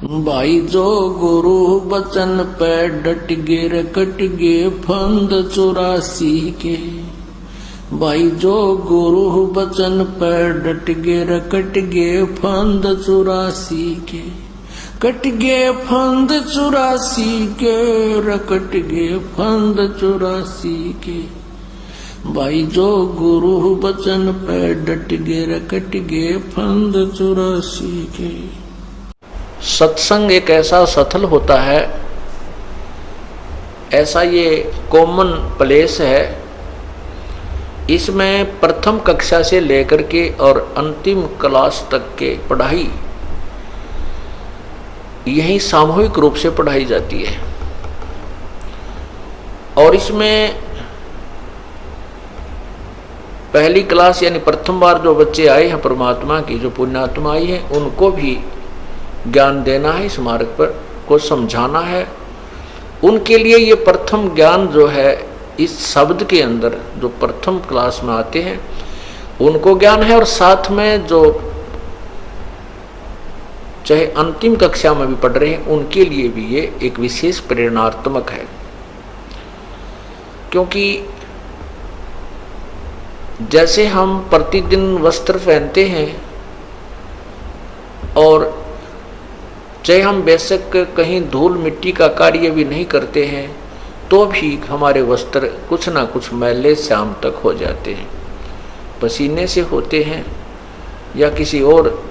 भाई जो गुरु बचन पे डट गे कट गे फंद 84 के। भाई जो गुरु बचन पे डट गे कट गे फंद 84 के। कट गे फंद 84 के कट गे फंद 84 के। भाई जो गुरु बचन पे डट गे कट गे फंद 84 के। सत्संग एक ऐसा सथल होता है, ऐसा ये कॉमन प्लेस है। इसमें प्रथम कक्षा से लेकर के और अंतिम क्लास तक के पढ़ाई यही सामूहिक रूप से पढ़ाई जाती है। और इसमें पहली क्लास यानी प्रथम बार जो बच्चे आए हैं परमात्मा की, जो पुण्यात्मा आई है, उनको भी ज्ञान देना है, इस मार्ग पर को समझाना है। उनके लिए ये प्रथम ज्ञान जो है इस शब्द के अंदर जो प्रथम क्लास में आते हैं उनको ज्ञान है। और साथ में जो चाहे अंतिम कक्षा में भी पढ़ रहे हैं उनके लिए भी ये एक विशेष प्रेरणात्मक है। क्योंकि जैसे हम प्रतिदिन वस्त्र पहनते हैं और चाहे हम बेशक कहीं धूल मिट्टी का कार्य भी नहीं करते हैं तो भी हमारे वस्त्र कुछ ना कुछ मैले शाम तक हो जाते हैं, पसीने से होते हैं या किसी और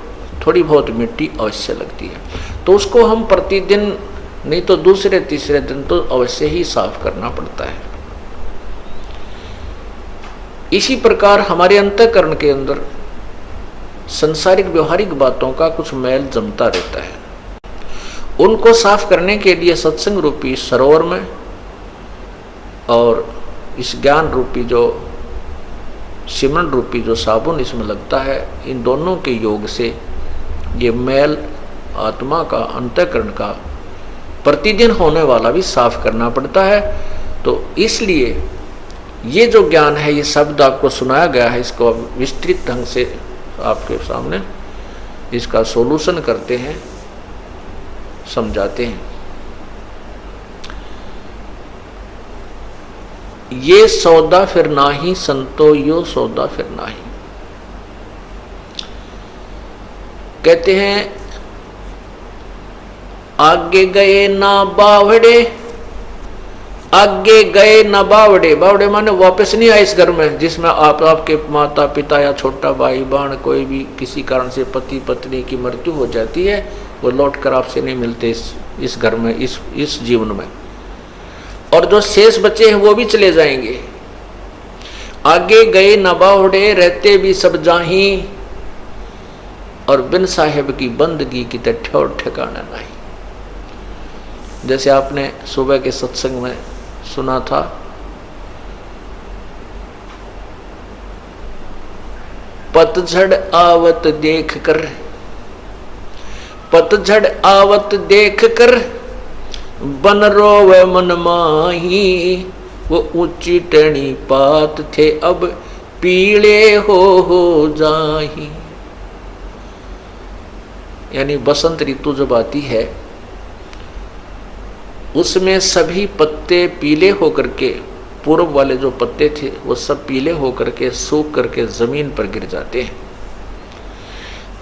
थोड़ी बहुत मिट्टी अवश्य लगती है। तो उसको हम प्रतिदिन नहीं तो दूसरे तीसरे दिन तो अवश्य ही साफ करना पड़ता है। इसी प्रकार हमारे अंतःकरण के अंदर संसारिक व्यवहारिक बातों का कुछ मैल जमता रहता है। उनको साफ करने के लिए सत्संग रूपी सरोवर में और इस ज्ञान रूपी जो सिमरन रूपी जो साबुन इसमें लगता है, इन दोनों के योग से ये मैल आत्मा का अंतःकरण का प्रतिदिन होने वाला भी साफ करना पड़ता है। तो इसलिए ये जो ज्ञान है, ये शब्द आपको सुनाया गया है, इसको विस्तृत ढंग से आपके सामने इसका सॉल्यूशन करते हैं, समझाते हैं। ये सौदा फिर नाही संतो यो सौदा फिर नाही। कहते हैं आगे गए ना बावड़े, आगे गए ना बावड़े। बावड़े माने वापस नहीं आए इस घर में जिसमें आपके माता पिता या छोटा भाई बहन कोई भी किसी कारण से पति पत्नी की मृत्यु हो जाती है, वो लौट कर आपसे नहीं मिलते इस घर में, इस जीवन में। और जो शेष बचे हैं वो भी चले जाएंगे। आगे गए न बावड़े रहते भी सब जाही, और बिन साहेब की बंदगी की ठौर ठिकाना नहीं। जैसे आपने सुबह के सत्संग में सुना था, पतझड़ आवत देख कर, पतझड़ आवत देख कर बन रोवे मन माही। वो ऊंची टहनी पात थे अब पीले हो जाही। यानी बसंत ऋतु जब आती है उसमें सभी पत्ते पीले होकर के, पूर्व वाले जो पत्ते थे वो सब पीले होकर के सूख करके जमीन पर गिर जाते हैं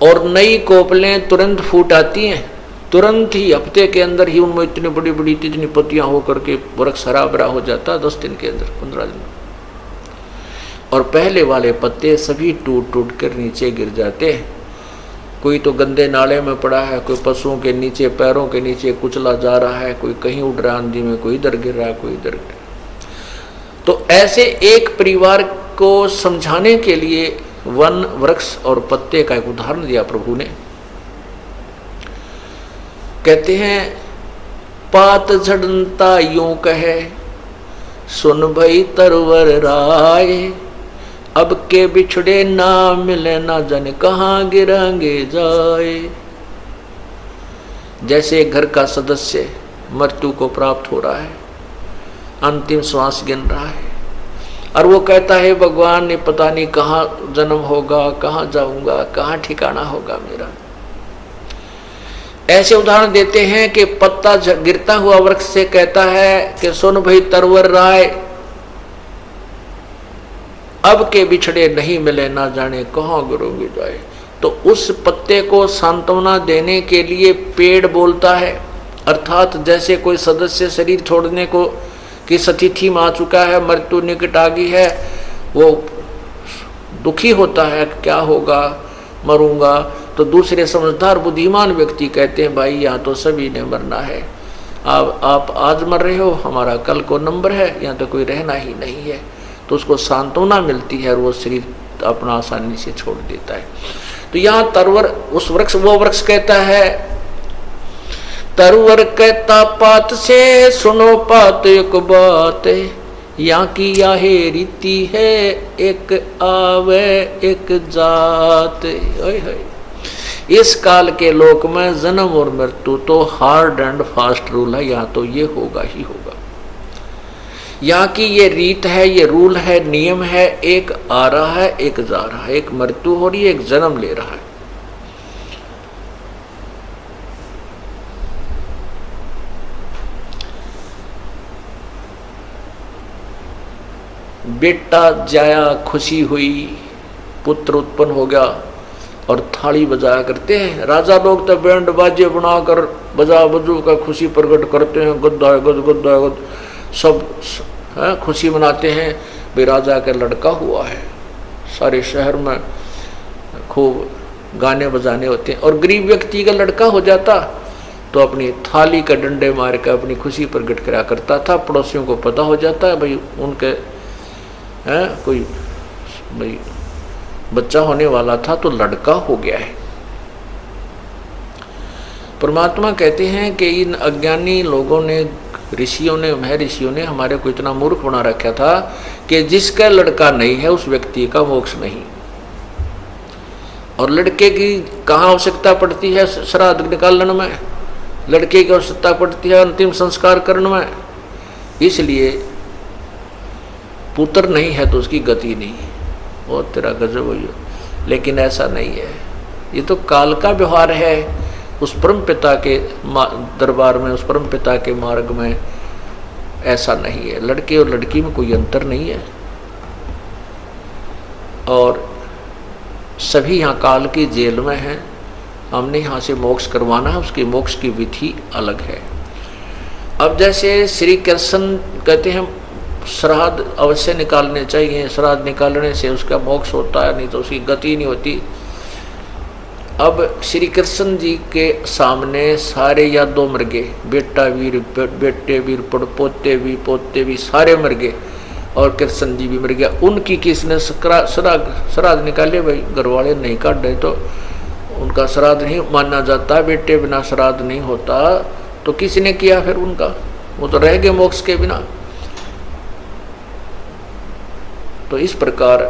और नई कोपलें तुरंत फूट आती हैं। तुरंत ही हफ्ते के अंदर ही उनमें इतनी बड़ी बड़ी इतनी पत्तियां होकर के वृक्ष हरा भरा हो जाता है, 10 दिन के अंदर, 15 दिन। और पहले वाले पत्ते सभी टूट टूट कर नीचे गिर जाते हैं। कोई तो गंदे नाले में पड़ा है, कोई पशुओं के नीचे पैरों के नीचे कुचला जा रहा है, कोई कहीं उड़ रहा आंधी में, कोई इधर गिर रहा है, कोई इधर गिर रहा है। तो ऐसे एक परिवार को समझाने के लिए वन वृक्ष और पत्ते का एक उदाहरण दिया प्रभु ने। कहते हैं पात झड़ता यूं कहे सुन भई तरवर राय, अब के बिछड़े ना मिले ना जाने कहाँ गिरांगे जाए। जैसे घर का सदस्य मृत्यु को प्राप्त हो रहा है, अंतिम श्वास गिन रहा है और वो कहता है भगवान ने पता नहीं कहाँ जन्म होगा, कहाँ जाऊंगा, कहाँ ठिकाना होगा मेरा। ऐसे उदाहरण देते हैं कि पत्ता गिरता हुआ वृक्ष से कहता है कि सुन भाई तरवर राय, अब के बिछड़े नहीं मिले, ना जाने कहां गिरोगे जाए। तो उस पत्ते को सांत्वना देने के लिए पेड़ बोलता है, अर्थात जैसे कोई सदस्य शरीर छोड़ने को कि स्थिति में आ चुका है, मृत्यु निकट आ गई है, वो दुखी होता है, क्या होगा, मरूंगा। तो दूसरे समझदार बुद्धिमान व्यक्ति कहते हैं भाई यहाँ तो सभी ने मरना है, आप आज मर रहे हो, हमारा कल को नंबर है, यहाँ तो कोई रहना ही नहीं है। तो उसको सांत्वना मिलती है और वो शरीर अपना आसानी से छोड़ देता है। तो यहाँ तरवर उस वृक्ष, वो वृक्ष कहता है, तरवर कहता पात से सुनो पात एक बात, यहाँ की याहे रीति है एक आवे एक जात। इस काल के लोक में जन्म और मृत्यु तो हार्ड एंड फास्ट रूल है, यहाँ तो ये होगा ही होगा। यहाँ की ये रीत है, ये रूल है, नियम है, एक आ रहा है एक जा रहा है, एक मृत्यु हो रही है एक जन्म ले रहा है। बेटा जाया खुशी हुई, पुत्र उत्पन्न हो गया और थाली बजाया करते हैं। राजा लोग तो बैंड बाजे बनाकर बजा बजू का खुशी प्रकट करते हैं, गुद्दा गुद गुद्दा गुद, सब खुशी मनाते हैं भाई राजा का लड़का हुआ है। सारे शहर में खूब गाने बजाने होते हैं। और गरीब व्यक्ति का लड़का हो जाता तो अपनी थाली का डंडे मार कर अपनी खुशी प्रकट करा करता था। पड़ोसियों को पता हो जाता है भाई उनके कोई भाई बच्चा होने वाला था तो लड़का हो गया है। परमात्मा कहते हैं कि इन अज्ञानी लोगों ने, ऋषियों ने, महर्षियों ने हमारे को इतना मूर्ख बना रखा था कि जिसका लड़का नहीं है उस व्यक्ति का मोक्ष नहीं। और लड़के की कहाँ आवश्यकता पड़ती है श्राद्ध निकालने में, लड़के की आवश्यकता पड़ती है अंतिम संस्कार करने में। इसलिए पुत्र नहीं है तो उसकी गति नहीं, वो तेरा गजब हुई। लेकिन ऐसा नहीं है, ये तो काल का व्यवहार है। उस परम पिता के दरबार में, उस परम पिता के मार्ग में ऐसा नहीं है। लड़के और लड़की में कोई अंतर नहीं है और सभी यहाँ काल की जेल में हैं। हमने यहाँ से मोक्ष करवाना है, उसकी मोक्ष की विधि अलग है। अब जैसे श्री कृष्ण कहते हैं श्राद्ध अवश्य निकालने चाहिए, श्राद्ध निकालने से उसका मोक्ष होता है, नहीं तो उसकी गति नहीं होती। अब श्री कृष्ण जी के सामने सारे यादव मर गए, बेटा वीर, बेटे वीर, पोते भी, पोते भी, सारे मर गए और कृष्ण जी भी मर गया। उनकी किसने श्राद्ध निकाले? भाई घर वाले नहीं काटे तो उनका श्राद्ध नहीं माना जाता, बेटे बिना श्राद्ध नहीं होता। तो किसने किया फिर उनका? वो तो रह गए मोक्ष के बिना। तो इस प्रकार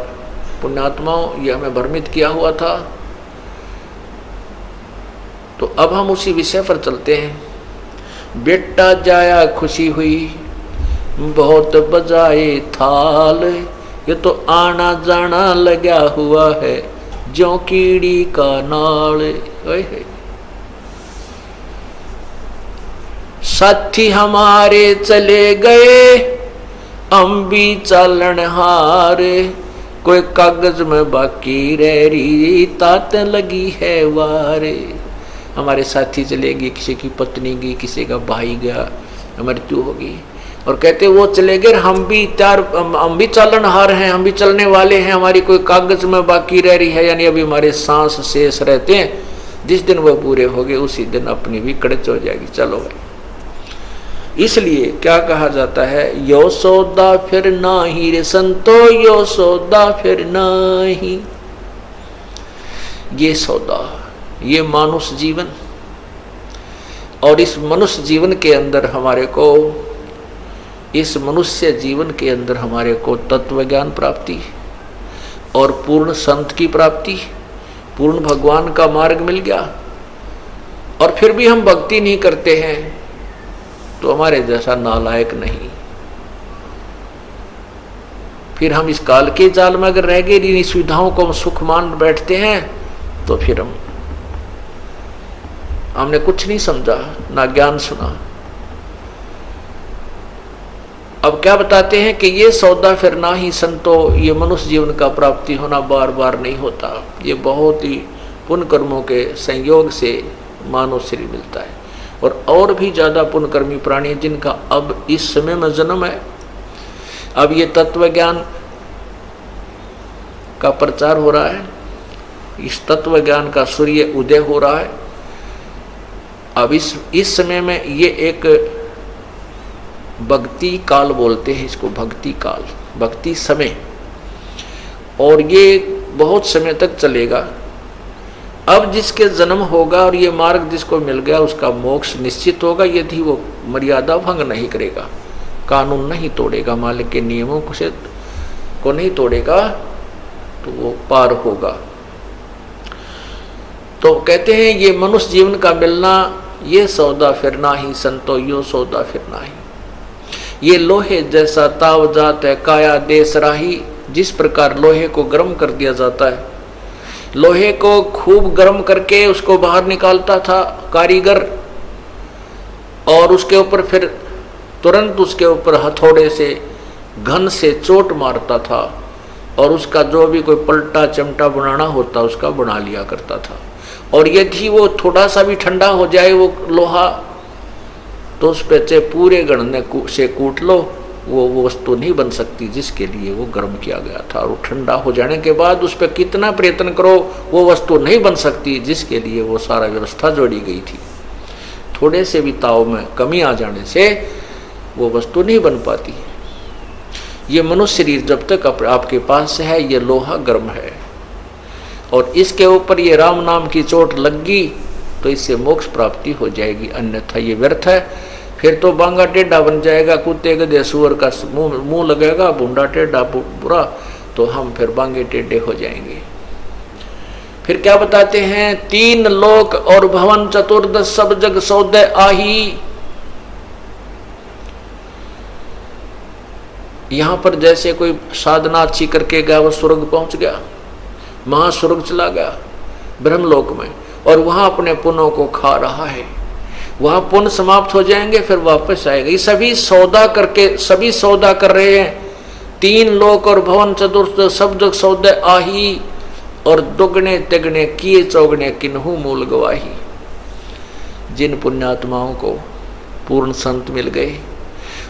पुण्यात्माओं ये हमें भ्रमित किया हुआ था। तो अब हम उसी विषय पर चलते हैं। बेटा जाया खुशी हुई, बहुत बजाए थाल, ये तो आना जाना लगा हुआ है ज्यों कीड़ी का नाल। साथी हमारे चले गए, हम भी चालन हारे, कोई कागज में बाकी रह रही, तात लगी है वारे। हमारे साथी चले गए, किसी की पत्नी गई, किसी का भाई गया, मृत्यु होगी। और कहते वो चले गए, हम भी चालन हार हैं, हम भी चलने वाले हैं, हमारी कोई कागज में बाकी रह रही है, यानी अभी हमारे सांस शेष रहते हैं। जिस दिन वो पूरे हो गए उसी दिन अपनी भी कड़च हो जाएगी। चलो भाई, इसलिए क्या कहा जाता है, यो सौदा फिर नाही रे संतो, यो सौदा फिर नाही। ये सौदा, ये मानुष जीवन, और इस मनुष्य जीवन के अंदर हमारे को, इस मनुष्य जीवन के अंदर हमारे को तत्व ज्ञान प्राप्ति और पूर्ण संत की प्राप्ति, पूर्ण भगवान का मार्ग मिल गया। और फिर भी हम भक्ति नहीं करते हैं तो हमारे जैसा नालायक नहीं। फिर हम इस काल के जाल में अगर रह गए, इन सुविधाओं को हम सुख मान बैठते हैं, तो फिर हम हमने कुछ नहीं समझा, ना ज्ञान सुना। अब क्या बताते हैं कि ये सौदा फिर ना ही संतो, ये मनुष्य जीवन का प्राप्ति होना बार बार नहीं होता, ये बहुत ही पुण्य कर्मों के संयोग से मानव शरीर मिलता है। और भी ज्यादा पुण्यकर्मी प्राणी जिनका अब इस समय में जन्म है। अब ये तत्व ज्ञान का प्रचार हो रहा है, इस तत्व ज्ञान का सूर्य उदय हो रहा है। अब इस समय में ये एक भक्ति काल बोलते हैं इसको, भक्ति काल, भक्ति समय, और ये बहुत समय तक चलेगा। अब जिसके जन्म होगा और ये मार्ग जिसको मिल गया उसका मोक्ष निश्चित होगा, यदि वो मर्यादा भंग नहीं करेगा, कानून नहीं तोड़ेगा, मालिक के नियमों को नहीं तोड़ेगा, तो वो पार होगा। तो कहते हैं ये मनुष्य जीवन का मिलना, ये सौदा फिर ना ही संतो, यो सौदा फिर ना ही। ये लोहे जैसा ताव जात है काया देश राही। जिस प्रकार लोहे को गर्म कर दिया जाता है, लोहे को खूब गर्म करके उसको बाहर निकालता था कारीगर, और उसके ऊपर फिर तुरंत उसके ऊपर हथौड़े से घन से चोट मारता था, और उसका जो भी कोई पलटा चमटा बनाना होता उसका बना लिया करता था। और यदि वो थोड़ा सा भी ठंडा हो जाए वो लोहा, तो उस पे चाहे पूरे गणने से कूट लो, वो वस्तु नहीं बन सकती जिसके लिए वो गर्म किया गया था। और ठंडा हो जाने के बाद उस पर कितना प्रयत्न करो वो वस्तु नहीं बन सकती जिसके लिए वो सारा व्यवस्था जोड़ी गई थी। थोड़े से भी ताव में कमी आ जाने से वो वस्तु नहीं बन पाती। ये मनुष्य शरीर जब तक आपके पास है, ये लोहा गर्म है, और इसके ऊपर ये राम नाम की चोट लग गई तो इससे मोक्ष प्राप्ति हो जाएगी, अन्यथा ये व्यर्थ है। फिर तो बांगा टेढ़ा बन जाएगा, कुत्ते गधे सुअर का मुंह लगेगा, भूंडा टेढ़ा बुरा, तो हम फिर बांगे टेढ़े हो जाएंगे। फिर क्या बताते हैं, 3 लोक और भवन चतुर्दश सब जग सौदे आही। यहां पर जैसे कोई साधना अच्छी करके गया, वो स्वर्ग पहुंच गया, महास्वर्ग चला गया ब्रह्मलोक में, और वहां अपने पुण्यों को खा रहा है, वहां पुण्य समाप्त हो जाएंगे, फिर वापस आएगा। ये सभी सौदा कर रहे हैं। 3 लोक और भवन चतुर्थ सब जग सौदे आही, और दुगने तिगने किए चौगने किन्हू मूल गवाही। जिन पुण्यात्माओं को पूर्ण संत मिल गए,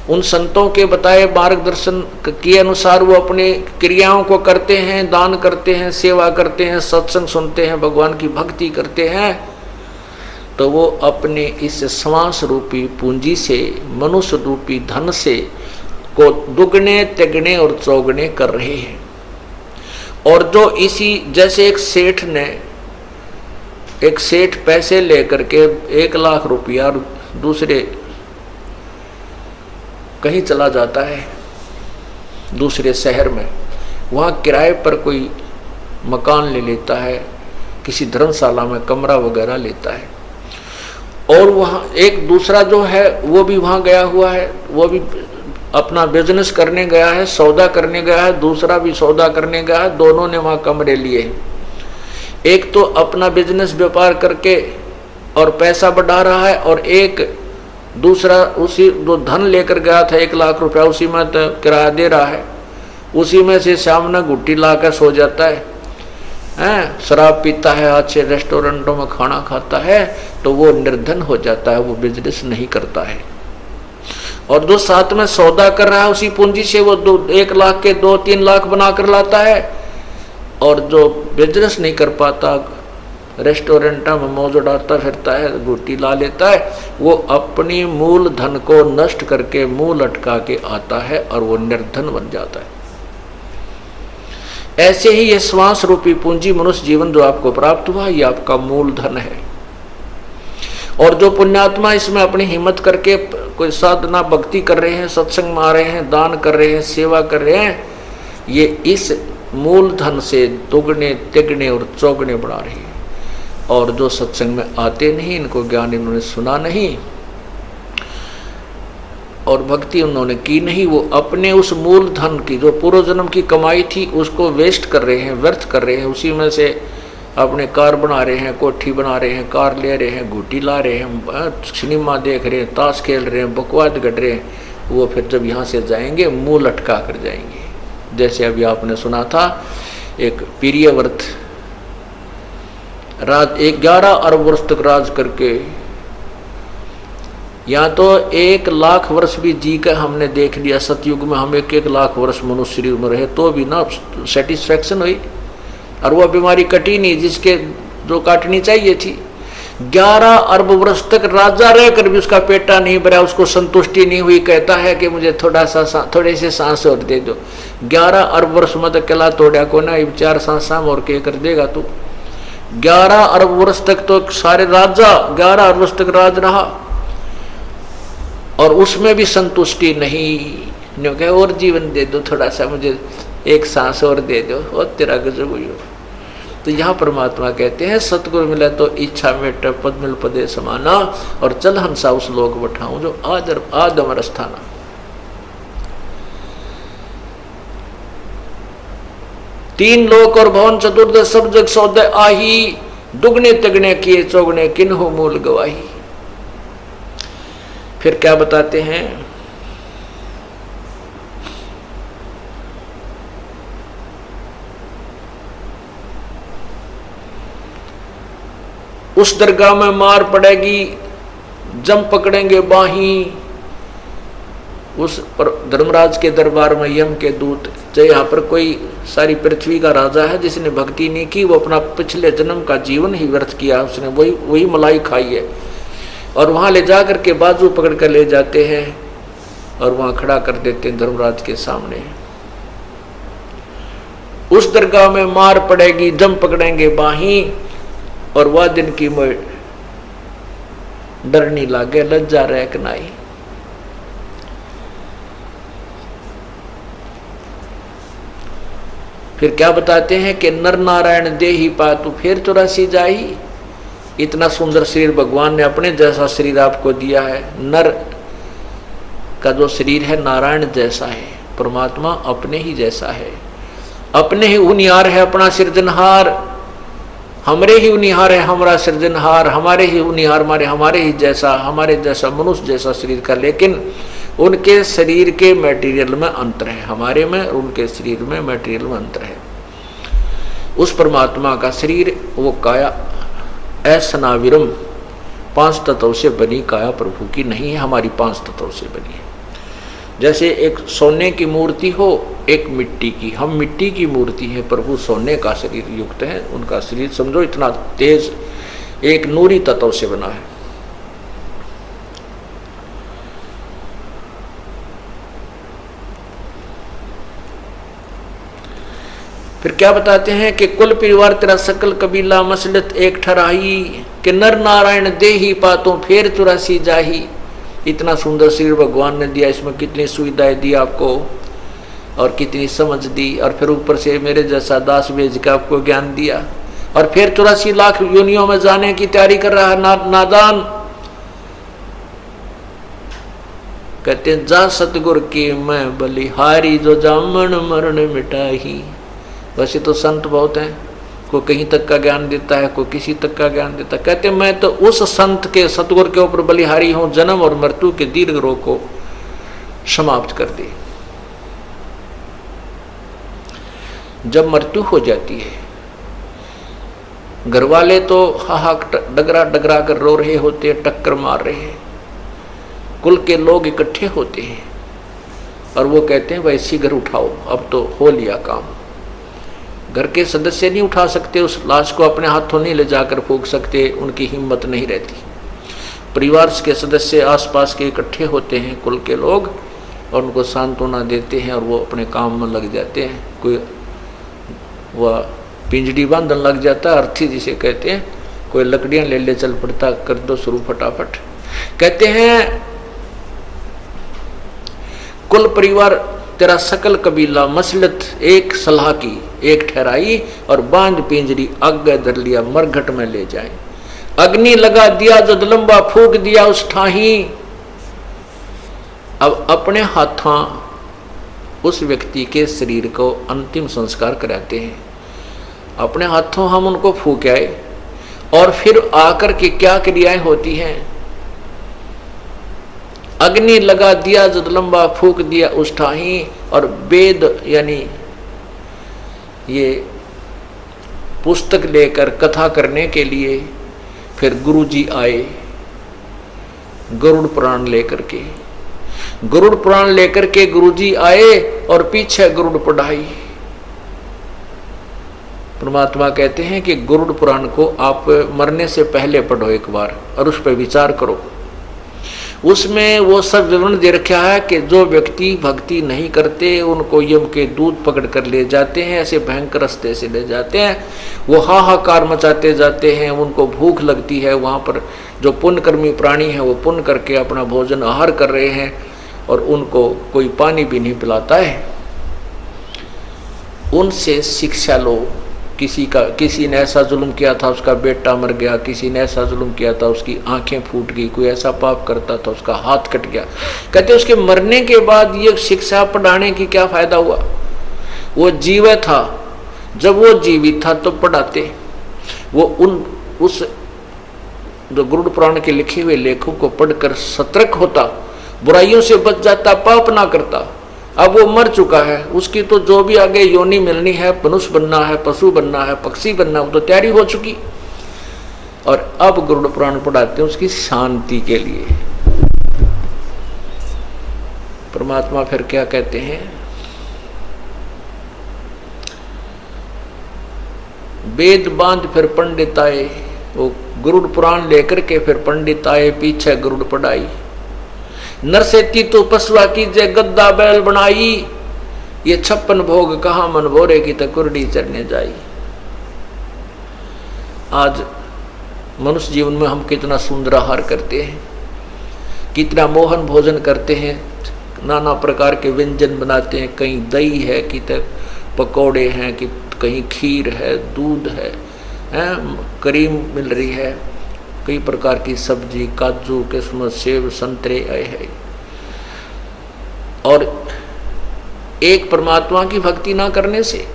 उन संतों के बताए मार्गदर्शन के अनुसार वो अपने क्रियाओं को करते हैं, दान करते हैं, सेवा करते हैं, सत्संग सुनते हैं, भगवान की भक्ति करते हैं, तो वो अपने इस श्वास रूपी पूंजी से, मनुष्य रूपी धन से को दुगने तिगने और चौगने कर रहे हैं। और जो इसी जैसे एक सेठ पैसे लेकर के 1 लाख रुपया दूसरे कहीं चला जाता है, दूसरे शहर में, वहाँ किराए पर कोई मकान ले लेता है, किसी धर्मशाला में कमरा वगैरह लेता है, और वहाँ एक दूसरा जो है वो भी वहाँ गया हुआ है, वो भी अपना बिजनेस करने गया है, सौदा करने गया है, दूसरा भी सौदा करने गया है, दोनों ने वहाँ कमरे लिए हैं। एक तो अपना बिजनेस व्यापार करके और पैसा बढ़ा रहा है, और एक दूसरा उसी जो धन लेकर गया था 1 लाख रुपया, उसी में तो किराया दे रहा है, उसी में से सामने गुट्टी लाकर सो जाता है, शराब पीता है, अच्छे रेस्टोरेंटों में खाना खाता है, तो वो निर्धन हो जाता है, वो बिजनेस नहीं करता है। और जो साथ में सौदा कर रहा है उसी पूंजी से वो 1 लाख के 2-3 लाख बना कर लाता है, और जो बिजनेस नहीं कर पाता, रेस्टोरेंट में मौज उड़ाता फिरता है, गुट्टी ला लेता है, वो अपनी मूल धन को नष्ट करके मुंह लटका के आता है और वो निर्धन बन जाता है। ऐसे ही ये श्वास रूपी पूंजी मनुष्य जीवन जो आपको प्राप्त हुआ, ये आपका मूल धन है। और जो पुण्यात्मा इसमें अपनी हिम्मत करके कोई साधना भक्ति कर रहे हैं, सत्संग में आ रहे हैं, दान कर रहे हैं, सेवा कर रहे हैं, ये इस मूल धन से दुगने तिगने और चौगने बढ़ा रहे हैं। और जो सत्संग में आते नहीं, इनको ज्ञान इन्होंने सुना नहीं और भक्ति उन्होंने की नहीं, वो अपने उस मूल धन की जो पूर्व जन्म की कमाई थी उसको वेस्ट कर रहे हैं, व्यर्थ कर रहे हैं, उसी में से अपने कार बना रहे हैं, कोठी बना रहे हैं, कार ले रहे हैं, घूटी ला रहे हैं, सिनेमा देख रहे हैं, ताश खेल रहे हैं, बकवाद गढ़ रहे हैं, वो फिर जब यहाँ से जाएंगे मुंह लटका कर जाएंगे। जैसे अभी आपने सुना था एक पीरियव्रत राज 11 अरब वर्ष तक राज करके, या तो 1 लाख वर्ष भी जी कर हमने देख लिया, सतयुग में हम 1 लाख वर्ष मनुष्य शरीर में रहे तो भी ना सेटिस्फैक्शन हुई, और वह बीमारी कटी नहीं जिसके जो काटनी चाहिए थी। 11 अरब वर्ष तक राजा रहकर भी उसका पेटा नहीं भरा, उसको संतुष्टि नहीं हुई, कहता है कि मुझे थोड़े से सांस और दे दो। 11 अरब वर्ष में तो कला तोड़ा को ना 4 सांसा और के कर देगा तू। 11 अरब वर्ष तक तो सारे राजा 11 अरब वर्ष तक राज रहा और उसमें भी संतुष्टि नहीं, कहे और जीवन दे दो, थोड़ा सा मुझे 1 सांस और दे दो, और तेरा गजब हुई हो। तो यहाँ परमात्मा कहते हैं सतगुरु मिले तो इच्छा मेट पद मिल पदे समाना, और चल हंसा उस लोक बैठाऊं जो आदम स्थाना। तीन लोक और भवन चतुर्दश सब जग सौदे आही, दुगने तिगने किए चौगने किन्हो मूल गवाही। फिर क्या बताते हैं, उस दरगाह में मार पड़ेगी, जम पकड़ेंगे बाही। उस पर धर्मराज के दरबार में यम के दूत, जो यहाँ पर कोई सारी पृथ्वी का राजा है जिसने भक्ति नहीं की, वो अपना पिछले जन्म का जीवन ही व्यर्थ किया, उसने वही मलाई खाई है, और वहां ले जाकर के बाजू पकड़ कर ले जाते हैं और वहां खड़ा कर देते हैं धर्मराज के सामने। उस दरगाह में मार पड़ेगी, जम पकड़ेंगे बाही, और वह दिन की मोह डरनी लागे, लज्जा रैक नाई। फिर क्या बताते हैं कि नर नारायण दे ही पातु फिर 84 जाही। इतना सुंदर शरीर भगवान ने अपने जैसा शरीर आपको दिया है। नर का जो शरीर है नारायण जैसा है, परमात्मा अपने ही जैसा है, अपने ही उनिहार है, अपना सृजनहार, हमरे ही उनिहार है, हमारा सृजनहार, हमारे ही उनिहार, हमारे ही जैसा, हमारे जैसा मनुष्य जैसा शरीर का, लेकिन उनके शरीर के मटेरियल में अंतर है, हमारे में उनके शरीर में मटेरियल में अंतर है। उस परमात्मा का शरीर वो काया ऐसनाविरम 5 तत्वों से बनी काया प्रभु की नहीं है, हमारी 5 तत्वों से बनी है। जैसे एक सोने की मूर्ति हो, एक मिट्टी की, हम मिट्टी की मूर्ति है, प्रभु सोने का शरीर युक्त है। उनका शरीर समझो इतना तेज एक नूरी तत्व से बना है। फिर क्या बताते हैं कि कुल परिवार तेरा सकल कबीला मसलत एक ठराही, कि नर नारायण दे ही पातों फेर 84 जाही। इतना सुंदर शरीर भगवान ने दिया, इसमें कितनी सुविधाएं दी आपको और कितनी समझ दी, और फिर ऊपर से मेरे जैसा दास भेज के आपको ज्ञान दिया, और फिर 84 लाख योनियों में जाने की तैयारी कर रहा है नादान। कहते हैं जा सतगुर की मैं बलिहारी, जो जामन मरण मिटाही। वैसे तो संत बहुत हैं, कोई कहीं तक का ज्ञान देता है, कोई किसी तक का ज्ञान देता है। कहते मैं तो उस संत के सतगुर के ऊपर बलिहारी हूं, जन्म और मृत्यु के दीर्घ रोग को समाप्त कर दे। जब मृत्यु हो जाती है, घर वाले तो हाहाक डगरा डगरा कर रो रहे होते हैं, टक्कर मार रहे हैं, कुल के लोग इकट्ठे होते हैं और वो कहते हैं भाई शीघ्र उठाओ, अब तो हो लिया काम। घर के सदस्य नहीं उठा सकते, उस लाश को अपने हाथों नहीं ले जाकर फूंक सकते, उनकी हिम्मत नहीं रहती। परिवार के सदस्य आसपास के इकट्ठे होते हैं, कुल के लोग, और उनको सांत्वना देते हैं और वो अपने काम में लग जाते हैं। कोई वह पिंजड़ी बांधन लग जाता है, अर्थी जिसे कहते हैं, कोई लकड़ियां ले ले चल पड़ता, कर दो शुरू फटाफट। कहते हैं कुल परिवार तेरा सकल कबीला मसलत एक सलाह की एक ठहराई, और बांध पिंजरी आगे धर लिया मरघट में ले जाए। अग्नि लगा दिया जद लंबा फूक दिया उस ठाही। अब अपने हाथों उस व्यक्ति के शरीर को अंतिम संस्कार कराते हैं। अपने हाथों हम उनको फूंक आए, और फिर आकर के क्या क्रियाएं होती हैं। अग्नि लगा दिया जगदम्बा, फूंक दिया उष्ठाही। और वेद यानी ये पुस्तक लेकर कथा करने के लिए फिर गुरुजी आए गरुड़ पुराण लेकर के। गरुड़ पुराण लेकर के गुरुजी आए और पीछे गरुड़ पढ़ाई। परमात्मा कहते हैं कि गरुड़ पुराण को आप मरने से पहले पढ़ो एक बार और उस पर विचार करो। उसमें वो सब विवरण दे रखा है कि जो व्यक्ति भक्ति नहीं करते उनको यम के दूत पकड़ कर ले जाते हैं, ऐसे भयंकर रास्ते से ले जाते हैं। वो हाहाकार मचाते जाते हैं, उनको भूख लगती है। वहाँ पर जो पुण्यकर्मी प्राणी हैं वो पुण्य करके अपना भोजन आहार कर रहे हैं और उनको कोई पानी भी नहीं पिलाता है। उनसे शिक्षा लो। किसी ने ऐसा जुल्म किया था, उसका बेटा मर गया। किसी ने ऐसा जुल्म किया था, उसकी आंखें फूट गई। कोई ऐसा पाप करता था, उसका हाथ कट गया। कहते उसके मरने के बाद ये शिक्षा पढ़ाने की क्या फायदा हुआ। वो जीवित था, जब वो जीवित था तो पढ़ाते। वो उस जो गरुड़ पुराण के लिखे हुए लेखों को पढ़कर सतर्क होता, बुराइयों से बच जाता, पाप ना करता। अब वो मर चुका है, उसकी तो जो भी आगे योनि मिलनी है, मनुष्य बनना है, पशु बनना है, पक्षी बनना है, वो तो तैयारी हो चुकी। और अब गरुड़ पुराण पढ़ाते हैं उसकी शांति के लिए। परमात्मा फिर क्या कहते हैं, वेद बांध फिर पंडित आए। वो गरुड़ पुराण लेकर के फिर पंडित आए, पीछे गरुड़ पढ़ाई। नरसेती तो पशुआ की जय गद्दा बैल बनाई। ये 56 भोग कहाँ मन भोरे की तकुरडी चढ़ने जाई। आज मनुष्य जीवन में हम कितना सुंदर आहार करते हैं, कितना मोहन भोजन करते हैं, नाना प्रकार के व्यंजन बनाते हैं। कहीं दही है, कितने पकौड़े हैं, कि कहीं खीर है, दूध है, करीम मिल रही है, कई प्रकार की सब्जी, काजू, किस्मत, सेब, संतरे आए हैं। और एक परमात्मा की भक्ति ना करने से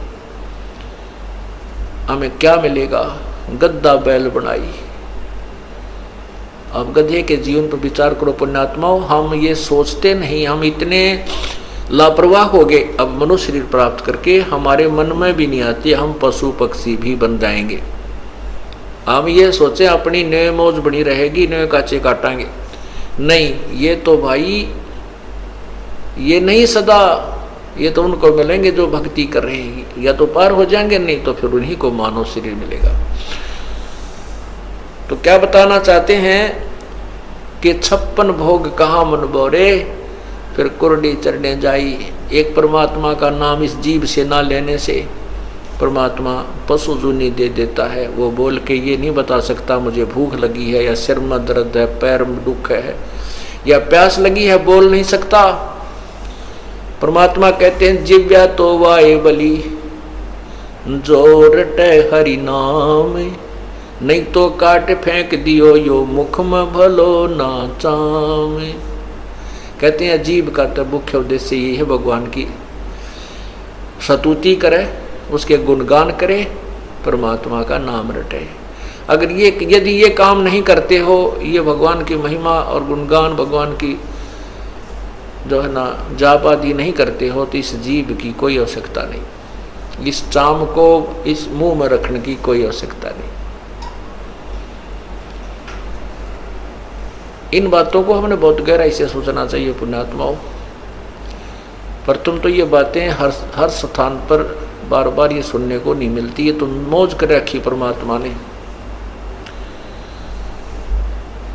हमें क्या मिलेगा। गद्दा बैल बनाई। अब गधे के जीवन पर विचार करो पुण्यात्माओं। हम ये सोचते नहीं, हम इतने लापरवाह हो गए। अब मनुष्य शरीर प्राप्त करके हमारे मन में भी नहीं आती हम पशु पक्षी भी बन जाएंगे। हम ये सोचे अपनी नए मौज बनी रहेगी, नए काचे काटांगे। नहीं, ये तो भाई ये नहीं सदा, ये तो उनको मिलेंगे जो भक्ति कर रहे हैं। या तो पार हो जाएंगे, नहीं तो फिर उन्हीं को मानव शरीर मिलेगा। तो क्या बताना चाहते हैं कि 56 भोग कहाँ मन बोरे, फिर कुरडी चढ़ने जाई। एक परमात्मा का नाम इस जीव से ना लेने से परमात्मा पशु जूनी दे देता है। वो बोल के ये नहीं बता सकता मुझे भूख लगी है, या सिर में दर्द है, पैर में दुख है, या प्यास लगी है, बोल नहीं सकता। परमात्मा कहते हैं जिव्या तो वाए बली जो रटे हरि नाम, नहीं तो काट फेंक दियो यो मुख में भलो ना चाम। कहते हैं जीव का तो मुख्य उद्देश्य यही है भगवान की स्तुति करे, उसके गुणगान करे, परमात्मा का नाम रटे। अगर यदि ये काम नहीं करते हो, ये भगवान की महिमा और गुणगान, भगवान की जो है ना जाप आदि नहीं करते हो, तो इस जीव की कोई आवश्यकता नहीं। इस चाम को इस मुंह में रखने की कोई आवश्यकता नहीं। इन बातों को हमने बहुत गहराई से सोचना चाहिए पुण्यात्माओं। पर तुम तो ये बातें हर स्थान पर बार बार ये सुनने को नहीं मिलती है। तो मौज कर रखी परमात्मा ने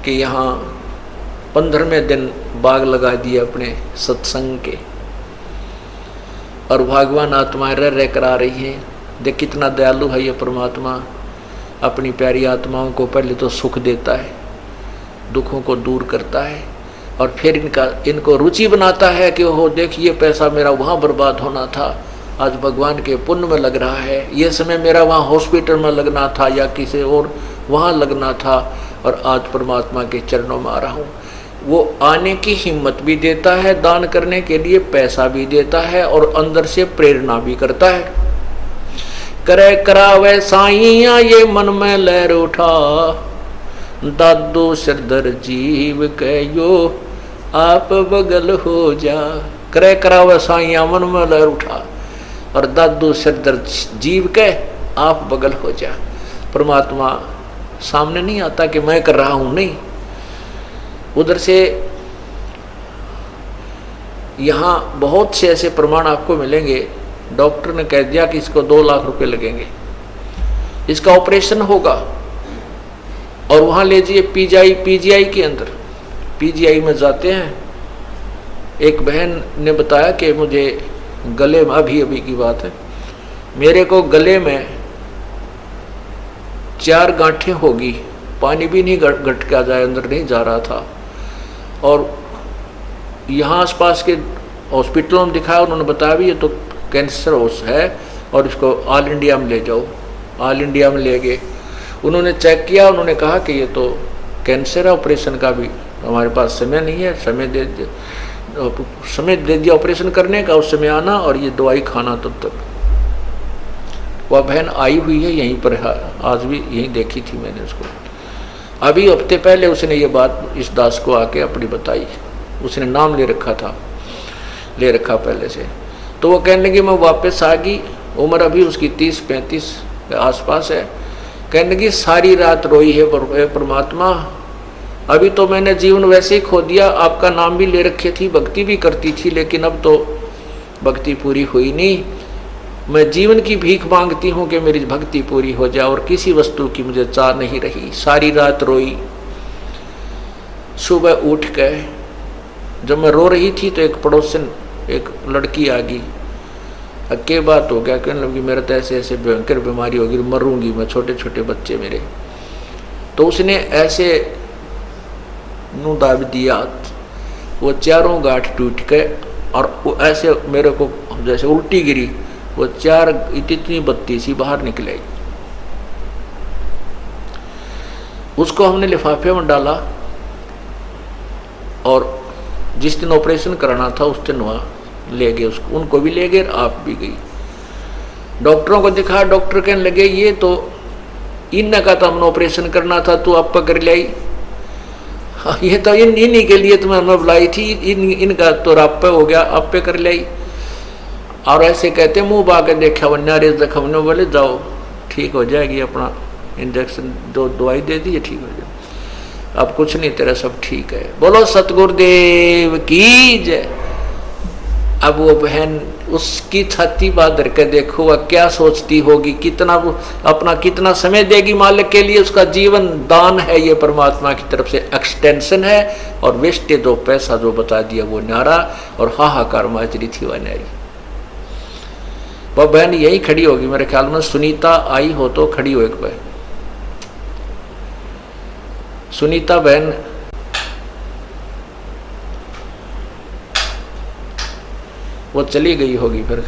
कि यहाँ 15वें दिन बाग लगा दिए अपने सत्संग के, और भगवान आत्माएं रह कर आ रही हैं। देख कितना दयालु है ये परमात्मा। अपनी प्यारी आत्माओं को पहले तो सुख देता है, दुखों को दूर करता है, और फिर इनको रुचि बनाता है कि हो देख ये पैसा मेरा वहाँ बर्बाद होना था, आज भगवान के पुण्य में लग रहा है। ये समय मेरा वहाँ हॉस्पिटल में लगना था या किसी और वहाँ लगना था, और आज परमात्मा के चरणों में आ रहा हूँ। वो आने की हिम्मत भी देता है, दान करने के लिए पैसा भी देता है, और अंदर से प्रेरणा भी करता है करे करावे साइया ये मन में लहर उठा, दादो सिरदर जीव के यो आप बगल हो जा। करे करावे साइया मन में लहर उठा और दादो सिरदर जीव के आप बगल हो जा। परमात्मा सामने नहीं आता कि मैं कर रहा हूं, नहीं। उधर से यहाँ बहुत से ऐसे प्रमाण आपको मिलेंगे। डॉक्टर ने कह दिया कि इसको 2 लाख रुपए लगेंगे, इसका ऑपरेशन होगा, और वहाँ ले जाइए पीजीआई के अंदर। पीजीआई में जाते हैं, एक बहन ने बताया कि मुझे गले में, अभी की बात है, मेरे को गले में 4 गांठें होगी, पानी भी नहीं घट के जाए, अंदर नहीं जा रहा था। और यहाँ आसपास के हॉस्पिटलों में दिखाया, उन्होंने बताया भी ये तो कैंसर है और इसको ऑल इंडिया में ले जाओ। ऑल इंडिया में ले गए, उन्होंने चेक किया, उन्होंने कहा कि ये तो कैंसर है, ऑपरेशन का भी हमारे पास समय नहीं है, समय दे दिया ऑपरेशन करने का, उस समय आना और ये दवाई खाना तब तक। वह बहन आई हुई है यहीं पर, आज भी यहीं देखी थी मैंने उसको। अभी हफ्ते पहले उसने ये बात इस दास को आके अपनी बताई, उसने नाम ले रखा पहले से। तो वो कहने लगी मैं वापस आ गई, उम्र अभी उसकी 30-35 के आसपास है। कहने लगी सारी रात रोई है परमात्मा, अभी तो मैंने जीवन वैसे ही खो दिया, आपका नाम भी ले रखी थी, भक्ति भी करती थी, लेकिन अब तो भक्ति पूरी हुई नहीं। मैं जीवन की भीख मांगती हूँ कि मेरी भक्ति पूरी हो जाए, और किसी वस्तु की मुझे चाह नहीं रही। सारी रात रोई, सुबह उठ गए, जब मैं रो रही थी तो एक पड़ोसन, एक लड़की आ गई, क्या बात हो गया, कहने लगी मेरा तो ऐसे ऐसे भयंकर बीमारी होगी, मरूंगी मैं, छोटे छोटे बच्चे मेरे। तो उसने ऐसे नू दाब दिया, वो 4 गांठ टूट गए और वो ऐसे मेरे को जैसे उल्टी गिरी, वो 4 इतनी बत्ती सी बाहर निकल आई। उसको हमने लिफाफे में डाला और जिस दिन ऑपरेशन कराना था उस दिन वहाँ ले गए उसको, उनको भी ले गए, आप भी गई। डॉक्टरों को दिखा, डॉक्टर कहने लगे ये तो इन्हें का तो हमने ऑपरेशन करना था, तू आप कर लाई, ये तो इन्हीं के लिए तुम्हें हमने बुलाई थी, इनका तो राप हो गया, आप पे कर लाई। और ऐसे कहते मुंह बाके देखा वन्यारे जख्म ने, बोले जाओ ठीक हो जाएगी, अपना इंजेक्शन दवाई दे दी, ठीक हो जाए, अब कुछ नहीं, तेरा सब ठीक है। बोलो सतगुरुदेव की जय। अब वो बहन उसकी छाती बांध के देखो वह क्या सोचती होगी, कितना अपना कितना समय देगी मालिक के लिए। उसका जीवन दान है, ये परमात्मा की तरफ से एक्सटेंशन है, और वेस्टेज जो पैसा जो बता दिया वो न्यारा, और हाहाकार माजरी थी वह न्यारी। वह बहन यही खड़ी होगी मेरे ख्याल में, सुनीता आई हो तो खड़ी हो एक बहन, सुनीता बहन वो चली गई होगी फिर।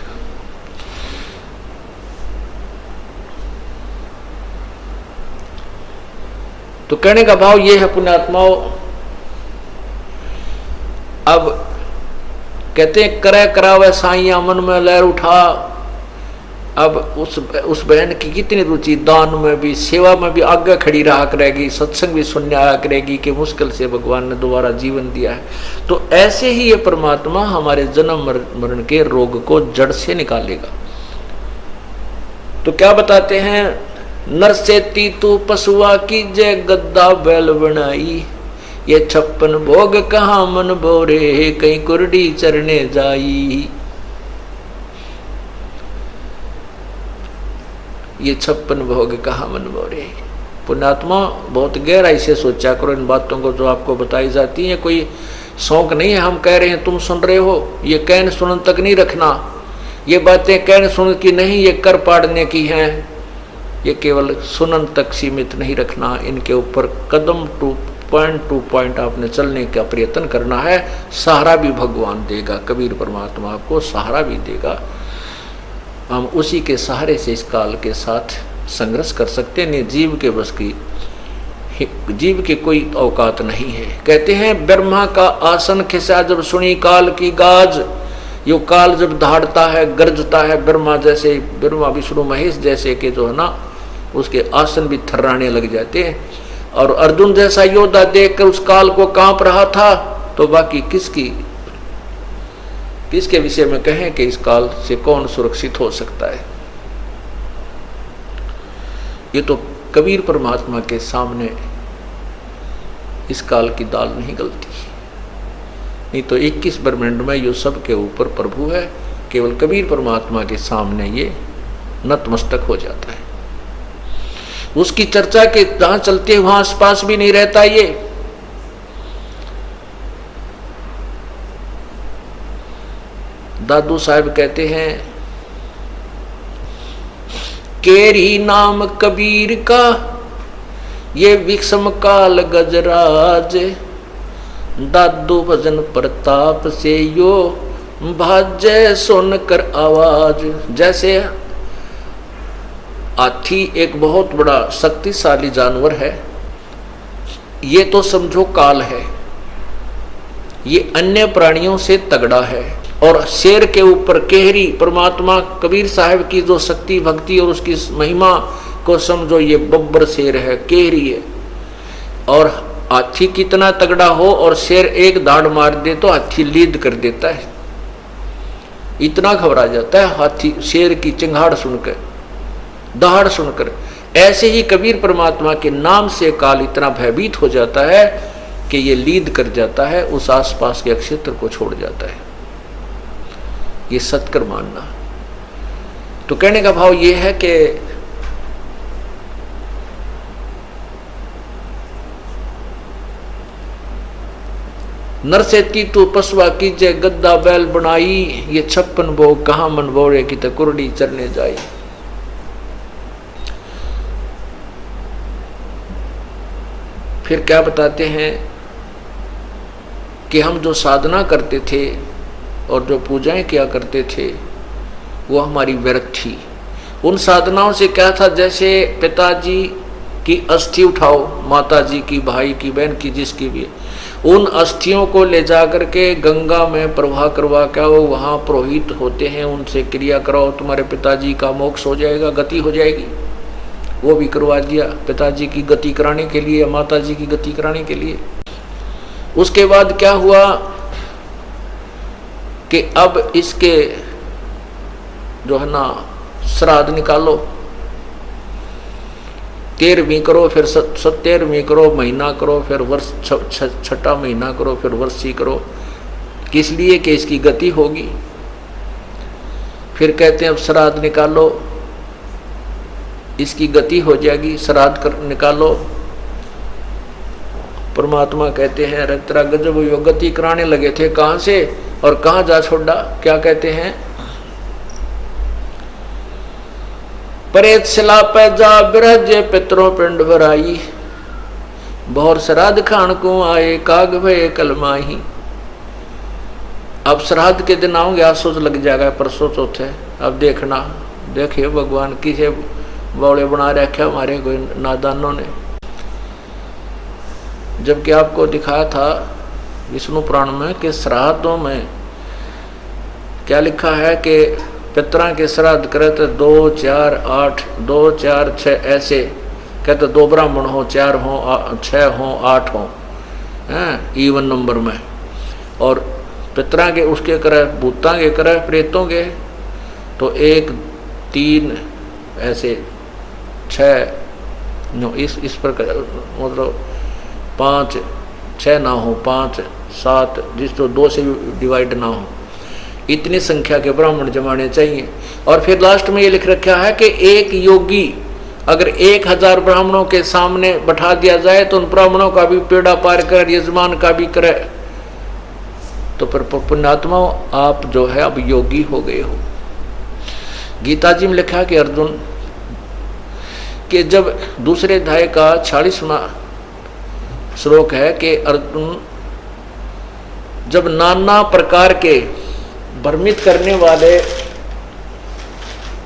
तो कहने का भाव ये है पुण्यात्माओं, अब कहते हैं करे करावे साइया मन में लहर उठा। अब उस बहन की कितनी रुचि, दान में भी, सेवा में भी आगे खड़ी रहा करेगी, सत्संग भी सुनने आया करेगी कि मुश्किल से भगवान ने दोबारा जीवन दिया है। तो ऐसे ही ये परमात्मा हमारे जन्म मरण के रोग को जड़ से निकालेगा। तो क्या बताते हैं, नर से तू पशुआ की जय गद्दा बैल बनाई, ये 56 भोग कहाँ मन बोरे, कहीं कुरडी चरने जाई। ये 56 भोग कहाँ मन बोरे। पुण्यात्मा बहुत गहराई से सोचा करो इन बातों को जो आपको बताई जाती है। कोई शौक नहीं है, हम कह रहे हैं तुम सुन रहे हो, ये कहन सुनन तक नहीं रखना। ये बातें कहन सुन की नहीं, ये कर पाड़ने की हैं, ये केवल सुनन तक सीमित नहीं रखना। इनके ऊपर कदम टू पॉइंट आपने चलने का प्रयत्न करना है। सहारा भी भगवान देगा, कबीर परमात्मा आपको सहारा भी देगा। हम उसी के सहारे से इस काल के साथ संघर्ष कर सकते हैं। जीव के बस की, जीव की कोई औकात नहीं है। कहते हैं ब्रह्मा का आसन खिसा जब सुनी काल की गाज, यो काल जब दहाड़ता है, गरजता है, ब्रह्मा जैसे, ब्रह्मा विष्णु महेश जैसे के जो है ना, उसके आसन भी थर्राने लग जाते हैं। और अर्जुन जैसा योद्धा देखकर उस काल को कांप रहा था, तो बाकी किसके विषय में कहें कि इस काल से कौन सुरक्षित हो सकता है। ये तो कबीर परमात्मा के सामने इस काल की दाल नहीं गलती, नहीं तो 21 ब्रह्मांड में यो सब के ऊपर प्रभु है, केवल कबीर परमात्मा के सामने ये नतमस्तक हो जाता है। उसकी चर्चा के जहां चलते वहां आसपास भी नहीं रहता ये। दादू साहब कहते हैं, केरी नाम कबीर का ये विषम काल गजराज, दादू भजन प्रताप से यो भाज्य सुनकर आवाज। जैसे हाथी एक बहुत बड़ा शक्तिशाली जानवर है, ये तो समझो काल है, ये अन्य प्राणियों से तगड़ा है। और शेर के ऊपर केहरी परमात्मा कबीर साहब की जो शक्ति भक्ति और उसकी महिमा को समझो, ये बब्बर शेर है, केहरी है। और हाथी कितना तगड़ा हो और शेर एक दाड़ मार दे तो हाथी लीद कर देता है, इतना घबरा जाता है हाथी शेर की चिंगाड़ सुनकर, दहाड़ सुनकर। ऐसे ही कबीर परमात्मा के नाम से काल इतना भयभीत हो जाता है कि ये लीद कर जाता है, उस आसपास के क्षेत्र को छोड़ जाता है। ये सत्कर मानना। तो कहने का भाव ये है कि नर से तीतु पशुआ कीजे गद्दा बैल बनाई, ये 56 भोग कहाँ मन बोरे की तो कुरडी चरने जाई। फिर क्या बताते हैं कि हम जो साधना करते थे और जो पूजाएं किया करते थे वो हमारी व्यर्थ थी। उन साधनाओं से क्या था, जैसे पिताजी की अस्थि उठाओ, माताजी की, भाई की, बहन की, जिसकी भी, उन अस्थियों को ले जा करके गंगा में प्रवाह करवा के वो वहाँ पुरोहित होते हैं, उनसे क्रिया कराओ, तुम्हारे पिताजी का मोक्ष हो जाएगा, गति हो जाएगी। वो भी करवा दिया पिताजी की गति कराने के लिए, माताजी की गति कराने के लिए। उसके बाद क्या हुआ कि अब इसके जो है ना श्राद्ध निकालो, 13वीं करो, फिर 17वीं करो, महीना करो, फिर वर्ष 6ठा महीना करो, फिर वर्षी करो, किस लिए कि इसकी गति होगी। फिर कहते हैं अब श्राद्ध निकालो, इसकी गति हो जाएगी, श्राद्ध निकालो। परमात्मा कहते हैं अरे तेरा गजब यो गति कराने लगे थे, कहां से और कहां जा छोड़ा। क्या कहते हैं, परेत सिला पे जा बिरजे पितरों पिंड भराई, बहुर श्राद्ध खान को आए काग भय कलमाही। अब श्राद्ध के दिन आओगे, आसोच लग जाएगा, परसों चौथे। अब देखना, देखिए भगवान किसे बौड़े बना रखे हमारे कोई नादानों ने। जबकि आपको दिखाया था विष्णु पुराण में कि श्राद्धों में क्या लिखा है कि पितरा के श्राद्ध करे तो 2, 4, 8, 2, 4, 6 ऐसे कहते, 2 ब्राह्मण हो, 4 हो, 6 हो, 8 हो, इवन नंबर में। और पितरा के उसके करे, भूता के करे, प्रेतों के तो 1, 3 ऐसे 6 इस प्रकार, मतलब 5, 6 ना हो, 5, 7, जिस तो 2 से डिवाइड ना हो, इतनी संख्या के ब्राह्मण जमाने चाहिए। और फिर लास्ट में ये लिख रखा है कि एक योगी अगर 1000 ब्राह्मणों के सामने बैठा दिया जाए तो उन ब्राह्मणों का भी पेड़ा पार कर, यजमान का भी करे, तो फिर पुण्यात्मा आप जो है अब योगी हो गए हो। गीता जी में लिखा कि अर्जुन कि जब दूसरे अध्याय का 40वां श्लोक है कि अर्जुन जब नाना प्रकार के भ्रमित करने वाले,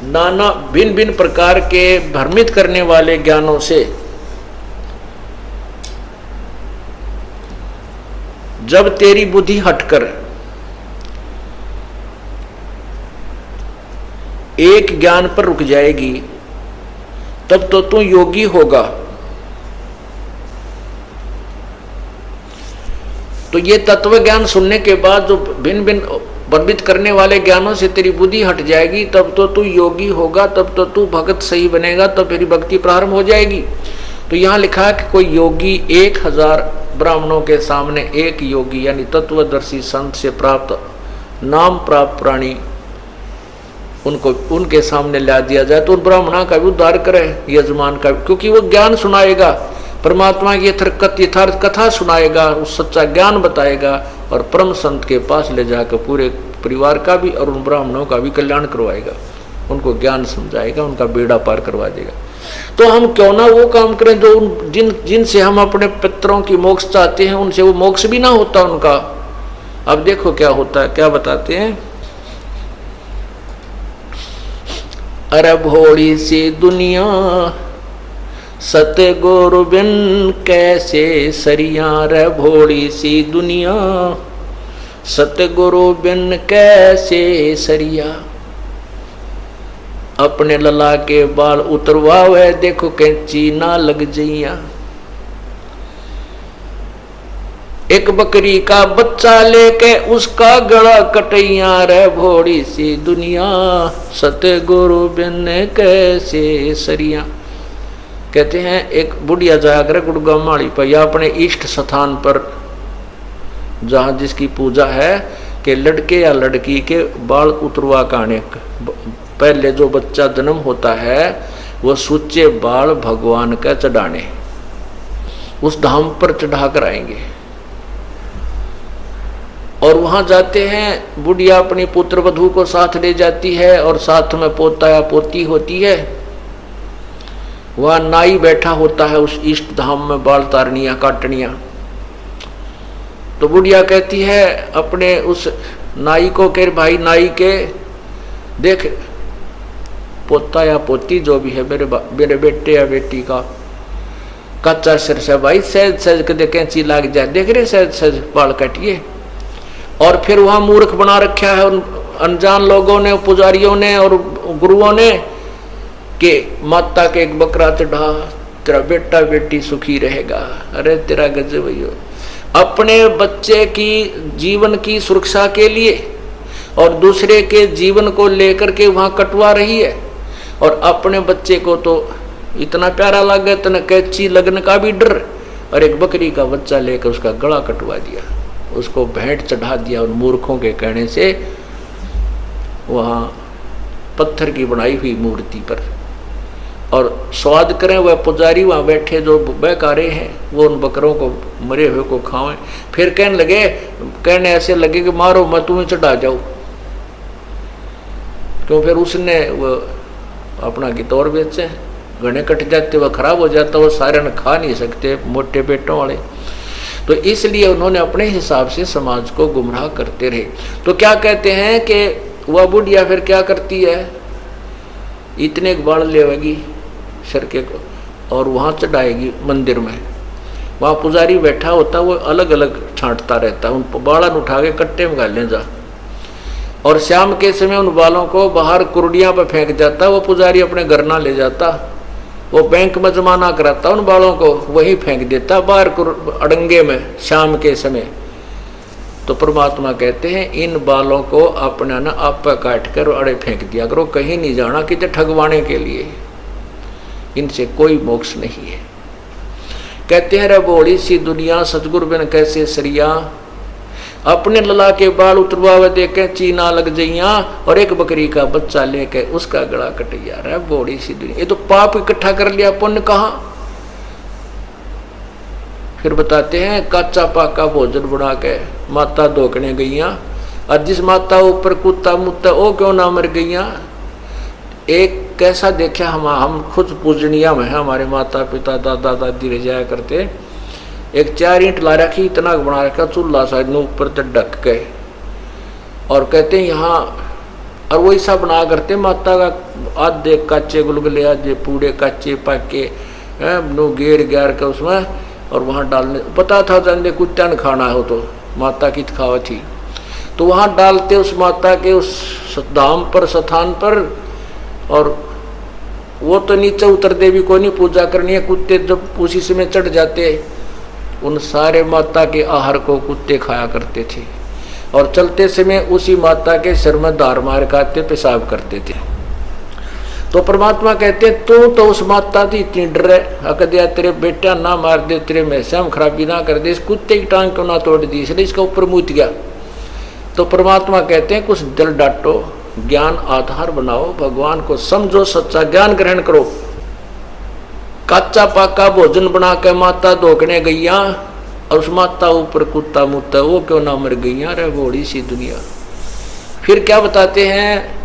नाना भिन्न भिन्न प्रकार के भ्रमित करने वाले ज्ञानों से जब तेरी बुद्धि हटकर एक ज्ञान पर रुक जाएगी तब तो तू योगी होगा। तो ये तत्व ज्ञान सुनने के बाद जो भिन्न भिन्न वर्णित करने वाले ज्ञानों से तेरी बुद्धि हट जाएगी, तब तो तू योगी होगा, तब तो तू भगत सही बनेगा, तब तेरी भक्ति प्रारंभ हो जाएगी। तो यहाँ लिखा है कि कोई योगी 1000 ब्राह्मणों के सामने एक योगी यानी तत्वदर्शी संत से प्राप्त नाम प्राप्त प्राणी उनको उनके सामने ला दिया जाए तो उन ब्राह्मणों का भी उद्धार करे, यजमान का, क्योंकि वो ज्ञान सुनाएगा, परमात्मा की यथार्थ कथा सुनाएगा, उस सच्चा ज्ञान बताएगा और परम संत के पास ले जाकर पूरे परिवार का भी और उन ब्राह्मणों का भी कल्याण करवाएगा, उनको ज्ञान समझाएगा, उनका बेड़ा पार करवा देगा। तो हम क्यों ना वो काम करें जो जिनसे हम अपने पितरों की मोक्ष चाहते हैं, उनसे वो मोक्ष भी ना होता उनका। अब देखो क्या होता है, क्या बताते हैं। अरे भोली सी दुनिया सतगुरु बिन कैसे सरिया, रे भोली सी दुनिया सतगुरु बिन कैसे सरिया। अपने लला के बाल उतरवावे देखो कैंची ना लग जइया। एक बकरी का बच्चा लेके उसका गला कटैया, रे भोली सी दुनिया सतगुरु बिन कैसे सरिया। कहते हैं एक बुढ़िया जाकर गुड़गांव माड़ी पर या अपने इष्ट स्थान पर जहाँ जिसकी पूजा है कि लड़के या लड़की के बाल उतरवा काने, पहले जो बच्चा जन्म होता है वो सूचे बाल भगवान का चढ़ाने उस धाम पर चढ़ा कर आएंगे। और वहां जाते हैं, बुढ़िया अपनी पुत्र वधू को साथ ले जाती है और साथ में पोता या पोती होती है। वह नाई बैठा होता है उस इष्ट धाम में बाल तारनिया काटनिया। तो बुढ़िया कहती है अपने उस नाई को कि भाई नाई के देख पोता या पोती जो भी है मेरे बेटे या बेटी का कच्चा सिर से भाई सहज सहज के कैंची लाग जाए, देख रहे सहज सहज बाल काटिए। और फिर वहां मूर्ख बना रखा है उन अनजान लोगों ने, पुजारियों ने और गुरुओं ने कि माता के एक बकरा चढ़ा तेरा बेटा बेटी सुखी रहेगा। अरे तेरा गजब भैया, अपने बच्चे की जीवन की सुरक्षा के लिए और दूसरे के जीवन को लेकर के वहां कटवा रही है। और अपने बच्चे को तो इतना प्यारा लगा, इतना कैची लगने का भी डर, और एक बकरी का बच्चा लेकर उसका गला कटवा दिया, उसको भेंट चढ़ा दिया उन मूर्खों के कहने से वहां पत्थर की बनाई हुई मूर्ति पर। और स्वाद करें वह पुजारी वहां बैठे जो बेकारे हैं वो उन बकरों को मरे हुए को खावें। फिर कहने ऐसे लगे कि मारो मैं तुम्हें चढ़ा जाऊं, क्यों फिर उसने वो अपना गितौर बेचे, घने कट जाते वह खराब हो जाता, वो सारे न खा नहीं सकते मोटे पेटों वाले। तो इसलिए उन्होंने अपने हिसाब से समाज को गुमराह करते रहे। तो क्या कहते हैं कि वह बुढ़िया फिर क्या करती है, इतने बाल लेवेगी सरके को और वहाँ चढ़ाएगी मंदिर में। वहाँ पुजारी बैठा होता, वो अलग अलग छांटता रहता, उन बालन उठा के कट्टे में गाले जा, और शाम के समय उन बालों को बाहर कुर्डियाँ पर फेंक जाता। वो पुजारी अपने घर ना ले जाता, वो बैंक में जमा ना कराता, उन बालों को वहीं फेंक देता बाहर अड़ंगे में शाम के समय। तो परमात्मा कहते हैं इन बालों को अपना ना आप काट कर अड़े फेंक दिया करो, कहीं नहीं जाना कि ठगवाने के लिए, इनसे कोई मोक्ष नहीं है। कहते हैं रे बोली सी दुनिया सतगुरु बिन कैसे सरिया। अपने लला के बाल उतरवावे देखे चीना लग जइया, और एक बकरी का बच्चा लेके उसका गला कटिया। रे बोली सी दुनिया, ये तो पाप इकट्ठा कर लिया, पुण्य कहाँ। फिर बताते हैं काचा पाका भोजन बना के माता धोकने गईया, और जिस माता ऊपर कुत्ता मुत्ता वो क्यों ना मर गईया। एक कैसा देखा हम खुद पूजनिया में है, हमारे माता पिता दादा दादी रह जाया करते, एक 4 ईंट ला रखी, इतना बना रखा चूल्हा साइड में ऊपर तक ढक के, और कहते हैं यहाँ, और वही सा बना करते माता का आधे कच्चे गुलगुले आधे पूड़े कच्चे पाके नो गेर गार के उसमें, और वहाँ डालने पता था जाने कुत्ता न खाना हो तो माता की खावा थी, तो वहाँ डालते उस माता के उस धाम पर स्थान पर और वो तो नीचे उतर देवी को नहीं पूजा करनी है। कुत्ते जब उसी समय चढ़ जाते, उन सारे माता के आहार को कुत्ते खाया करते थे और चलते समय उसी माता के सिर में धार मार खाते पेशाब करते थे। तो परमात्मा कहते तू तो उस माता की इतनी डर है, अक दिया तेरे बेटा ना मार दे, तेरे में श्याम खराबी ना कर दे, इस कुत्ते की टांग क्यों ना तोड़ दी, इसलिए इसका ऊपर मूत गया। तो परमात्मा कहते हैं कुछ दिल डांटो, ज्ञान आधार बनाओ, भगवान को समझो, सच्चा ज्ञान ग्रहण करो। कच्चा पाका भोजन बना के माता धोकने गईया और उस माता ऊपर कुत्ता मुत्ता, वो क्यों ना मर गईया रे बड़ी सी दुनिया। फिर क्या बताते हैं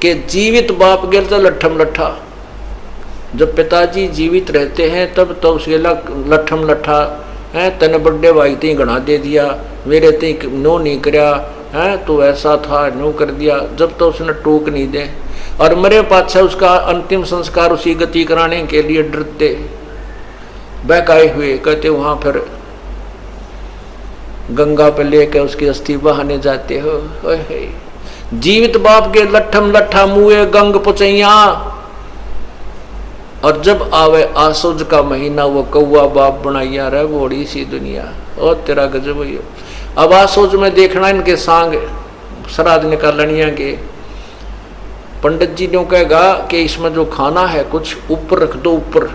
कि जीवित बाप गेल तो लट्ठम लट्ठा, जब पिताजी जीवित रहते हैं तब तो उसके लट्ठम लट्ठा है, तने बड़े भाई ती गणा दे दिया, मेरे ती नो नहीं करया है, तो ऐसा था नो कर दिया, जब तो उसने टोक नहीं दे। और मरे पाछे उसका अंतिम संस्कार उसी गति कराने के लिए डरते बहकाए हुए कहते वहां फिर गंगा पे लेकर उसकी अस्थि बहाने जाते हो। जीवित बाप के लट्ठम लट्ठा मुए गंग पुचैया, और जब आवे आसुज का महीना वो कौआ बाप बनाइया रहे बड़ी सी दुनिया। और तेरा गजब हो। अब आसुज में देखना इनके सांग श्राद्ध निकालनिया के पंडित जी ने कहेगा कि इसमें जो खाना है कुछ ऊपर रख दो ऊपर,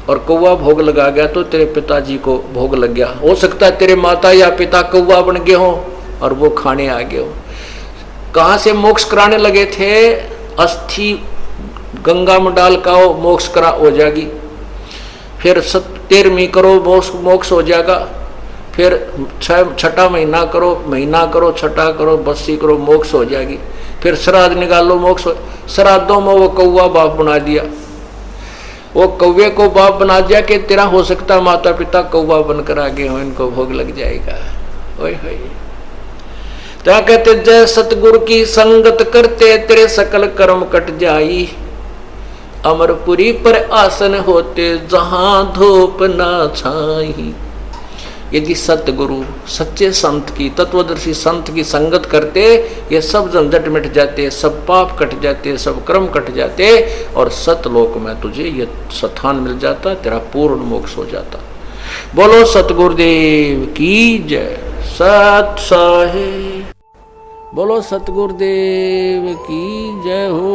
और कौआ भोग लगा गया तो तेरे पिताजी को भोग लग गया। हो सकता है तेरे माता या पिता कौआ बन गए हो और वो खाने आ गए हो। कहाँ से मोक्ष कराने लगे थे, अस्थि गंगा में डाल का मोक्ष करा हो जाएगी, फिर 13वीं करो मोक्ष हो जाएगा, फिर छठा महीना करो छठा करो बस्सी करो मोक्ष हो जाएगी, फिर श्राद्ध निकालो मोक्ष। श्राद्धों में वो कौआ बाप बना दिया, वो कौवे को बाप बना दिया कि तेरा हो सकता माता पिता कौआ बनकर आगे हो, इनको भोग लग जाएगा। ओए होए क्या कहते, जय सतगुरु की संगत करते तेरे सकल कर्म कट जाई, अमरपुरी पर आसन होते जहां धूप ना छाई। यदि सतगुरु सच्चे संत की तत्वदर्शी संत की संगत करते, ये सब झंझट मिट जाते, सब पाप कट जाते, सब कर्म कट जाते, और सतलोक में तुझे ये स्थान मिल जाता, तेरा पूर्ण मोक्ष हो जाता। बोलो सतगुरुदेव की जय। सत साहिब बोलो सतगुरुदेव की जय हो।